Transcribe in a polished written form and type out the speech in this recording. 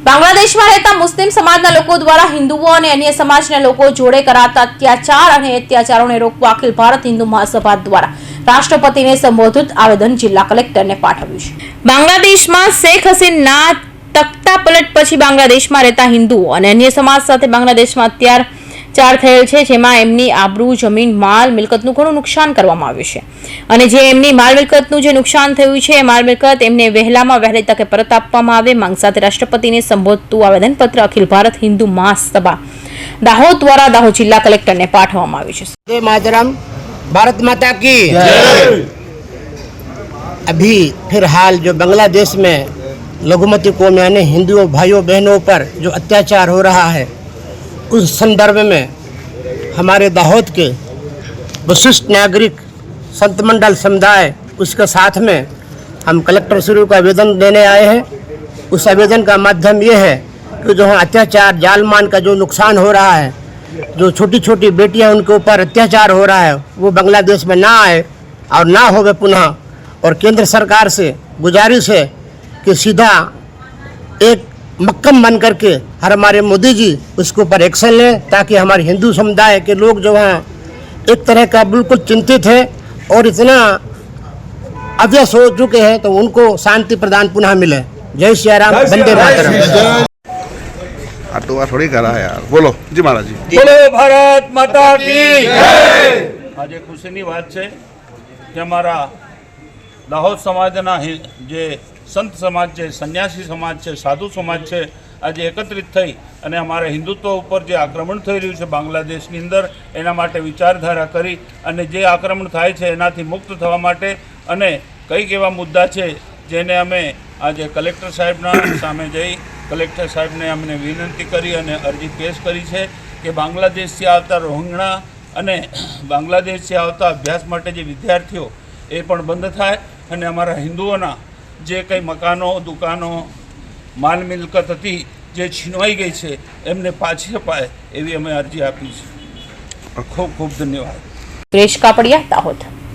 બાંગ્લાદેશમાં રહેતા મુસ્લિમ સમાજના લોકો દ્વારા હિન્દુઓ અને અન્ય સમાજના લોકો જોડે કરાતા અત્યાચાર અને અત્યાચારોને રોકવા અખિલ ભારત હિન્દુ મહાસભા દ્વારા રાષ્ટ્રપતિને સંબોધિત આવેદન જિલ્લા કલેક્ટરને પાઠવ્યું છે। બાંગ્લાદેશમાં શેખ હસીના તખ્તા પલટ પછી બાંગ્લાદેશમાં રહેતા હિન્દુઓ અને અન્ય સમાજ સાથે બાંગ્લાદેશમાં અત્યાચાર થયેલ છે, જેમાં એમની આબરૂ, જમીન, માલ મિલકતનું ઘણું નુકસાન કરવામાં આવ્યું છે અને જે એમની માલ મિલકતનું જે નુકસાન થયું છે એ માલ મિલકત એમને વહેલામાં વહેલી તકે પરત આપવામાં આવે માંગ સાથે રાષ્ટ્રપતિને સંબોધતું આવેદનપત્ર અખિલ ભારત હિન્દુ મહાસભા દાહોદ દ્વારા દાહોદ જિલ્લા કલેક્ટરને પાઠવવામાં આવ્યું છે। जय मातरम, भारत माता की जय। अभी फिलहाल जो बांग्लादेश में लघुमती कौम यानी हिंदुओं भाइयों बहनों पर जो अत्याचार हो रहा है, उस संदर्भ में हमारे दाहोद के वशिष्ठ नागरिक संत मंडल समुदाय उसके साथ में हम कलेक्टर श्री को आवेदन देने आए हैं। उस आवेदन का माध्यम ये है कि जो अत्याचार जालमान का जो नुकसान हो रहा है, जो छोटी छोटी बेटियां उनके ऊपर अत्याचार हो रहा है, वो बांग्लादेश में ना आए और ना होवे पुनः। और केंद्र सरकार से गुजारिश है कि सीधा एक मक्कम बन करके हमारे मोदी जी उसके ऊपर एक्शन लें, ताकि हमारे हिंदू समुदाय के लोग जो हैं एक तरह का बिल्कुल चिंतित है और इतना अवश्य हो चुके हैं, तो उनको शांति प्रदान पुनः मिले। जय श्री राम, वंदे मातरम। तो थोड़ी करा है यार, बोलो जी महाराज जी। बोलो भारत माता की जय। आज खुशीनी बात है कि अमरा दाहोद समाजना जे संत समाज है, सन्यासी समाज है, साधु समाज है, आज एकत्रित थई अने अमारा हिंदुत्व पर जे आक्रमण थई रह्युं छे बांग्लादेशनी अंदर एना माटे विचारधारा करी अने जे आक्रमण थाय छे एनाथी मुक्त थवा माटे अने कईक एवा मुद्दा छे जेने अमे आज कलेक्टर साहेबना सामे जई कलेक्टर साहेब ने अमने विनंती करी अने अरजी पेश करी है कि बांग्लादेश से आवता रोहिंग्या अने बांग्लादेश से आवता अभ्यास माटे जे विद्यार्थीओ ए पण बंद थाय अने अमारा हिंदुओना जे कई मकानों, दुकानों, माल मिलकत हती जे छीनवाई गई है एमने पाછી अपाय एवी अमे अरजी आपी छे। खूब खूब धन्यवाद। सुरेश कापड़िया, दाहोद।